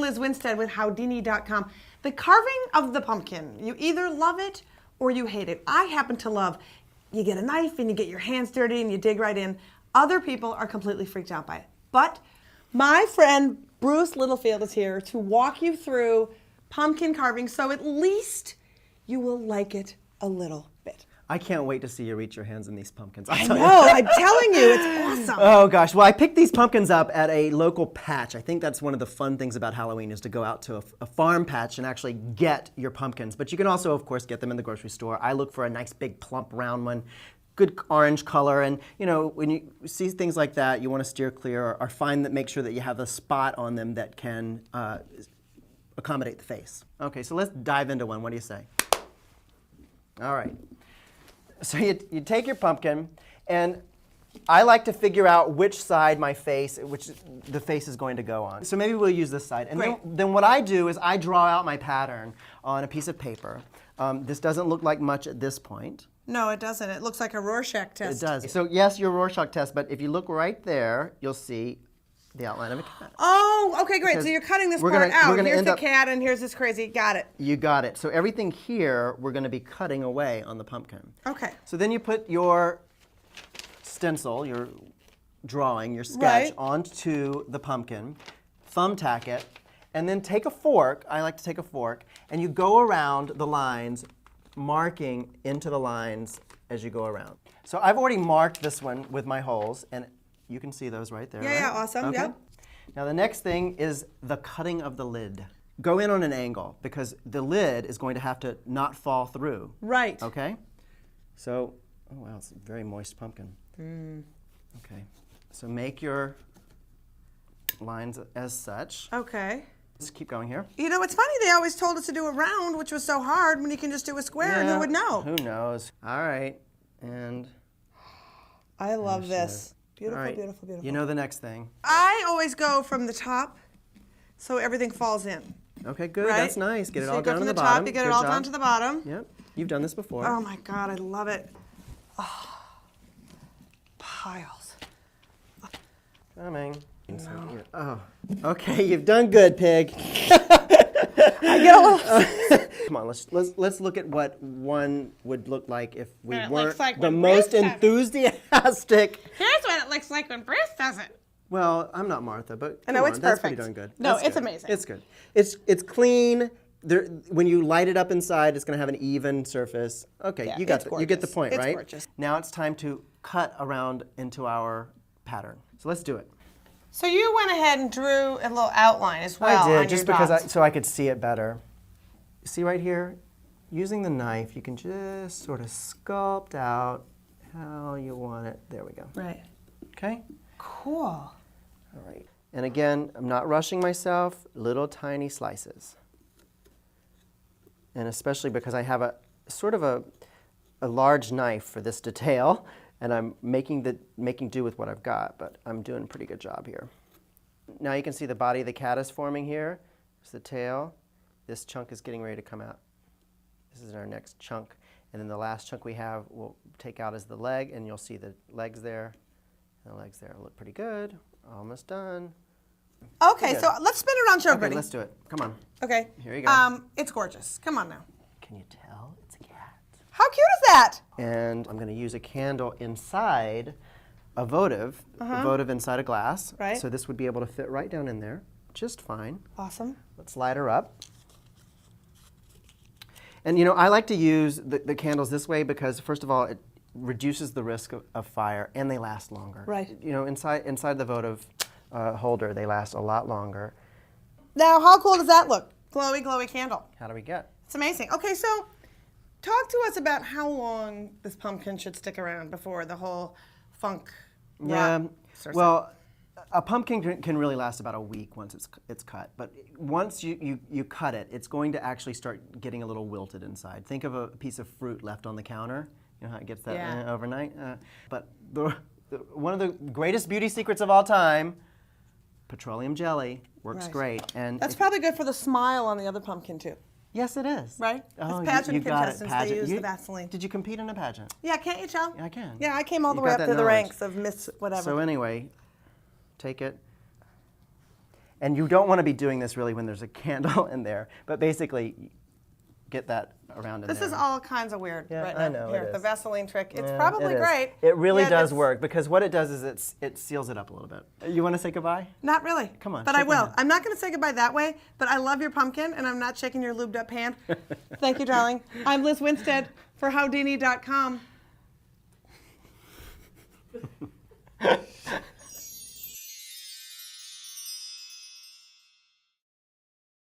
Liz Winstead with Howdini.com. The carving of the pumpkin, you either love it or you hate it. I happen to love, you get a knife and you get your hands dirty and you dig right in. Other people are completely freaked out by it. But my friend Bruce Littlefield is here to walk you through pumpkin carving, so at least you will like it a little bit. I can't wait to see you reach your hands in these pumpkins. I know, I'm telling you, it's awesome. Oh gosh, well I picked these pumpkins up at a local patch. I think that's one of the fun things about Halloween is to go out to a farm patch and actually get your pumpkins. But you can also, of course, get them in the grocery store. I look for a nice big plump round one, good orange color, and you know, when you see things like that, you want to steer clear or find that, make sure that you have a spot on them that can accommodate the face. Okay, so let's dive into one. What do you say? All right. So you take your pumpkin, and I like to figure out which side which the face is going to go on. So maybe we'll use this side. And then what I do is I draw out my pattern on a piece of paper. This doesn't look like much at this point. No, it doesn't. It looks like a Rorschach test. It does. So yes, your Rorschach test, but if you look right there, you'll see the outline of a cat. Oh, okay, great. So you're cutting this part out. Here's the cat and here's this crazy. Got it. You got it. So everything here, we're going to be cutting away on the pumpkin. Okay. So then you put your stencil, your drawing, your sketch onto the pumpkin, thumbtack it, and then take a fork. I like to take a fork, and you go around the lines, marking into the lines as you go around. So I've already marked this one with my holes, and you can see those right there. Yeah, right? yeah, awesome. Okay. Yep. Now the next thing is the cutting of the lid. Go in on an angle because the lid is going to have to not fall through. Right. Okay? So, oh wow, it's a very moist pumpkin. Okay. So make your lines as such. Okay. Let's keep going here. You know, it's funny, they always told us to do a round, which was so hard when you can just do a square and who would know? Who knows? All right. And I love this. Beautiful, all right. Beautiful, beautiful. You know the next thing. I always go from the top so everything falls in. Okay, good. Right? That's nice. Get it So all you go down from to the top, bottom. you get it Good all job. down to the bottom. Yep. You've done this before. Oh my God, I love it. Oh. Piles. Coming. No. Oh. Okay, you've done good, pig. I get a little... Come on, let's look at what one would look like if we weren't like the when most Bruce does it. enthusiastic. Here's what it looks like when Bruce does it. Well, I'm not Martha, but I know, it's that's perfect. pretty darn good. No, That's it's good. amazing. It's good. It's clean. When you light it up inside, it's going to have an even surface. Okay, Yeah, you get the point, It's right? gorgeous. Now it's time to cut around into our pattern. So let's do it. So you went ahead and drew a little outline as well. I did, on just your because dots. so I could see it better. See right here, using the knife, you can just sort of sculpt out how you want it. There we go. Right. Okay? Cool. All right. And again, I'm not rushing myself, little tiny slices. And especially because I have a sort of a large knife for this detail, and I'm making do with what I've got, but I'm doing a pretty good job here. Now you can see the body of the cat is forming here. There's the tail. This chunk is getting ready to come out. This is our next chunk. And then the last chunk we have, we'll take out as the leg, and you'll see the legs there. And the legs there look pretty good. Almost done. Okay, so let's spin it around, show everybody. Okay, let's do it. Come on. Okay. Here you go. It's gorgeous. Come on now. Can you tell it's a cat? How cute is that? And I'm going to use a candle inside a votive, a votive inside a glass. Right. So this would be able to fit right down in there, just fine. Awesome. Let's light her up. And you know, I like to use the candles this way because, first of all, it reduces the risk of fire, and they last longer. Right. You know, inside the votive holder, they last a lot longer. Now, how cool does that look? Glowy, glowy candle. How do we get? It's amazing. Okay, so talk to us about how long this pumpkin should stick around before the whole funk rot starts. Well, a pumpkin can really last about a week once it's cut. But once you cut it, it's going to actually start getting a little wilted inside. Think of a piece of fruit left on the counter. You know how it gets that overnight? But one of the greatest beauty secrets of all time, petroleum jelly, works great. And that's probably good for the smile on the other pumpkin, too. Yes, it is. Right? Oh, It's pageant you got it. contestants, Pageant. they use the Vaseline. Did you compete in a pageant? Yeah, can't you tell? Yeah, I can. Yeah, I came all the You way got up that through the knowledge. ranks of Miss whatever. So anyway, take it. And you don't want to be doing this really when there's a candle in there, but basically get that around in there. This is all kinds of weird right now. I know, Here, it the is. Vaseline trick. It's Yeah, probably it is. great. It really yet does it's work, because what it does is it seals it up a little bit. You want to say goodbye? Not really. Come on, But I shake my will. hand. I'm not going to say goodbye that way, but I love your pumpkin, and I'm not shaking your lubed up hand. Thank you, darling. I'm Liz Winstead for Howdini.com.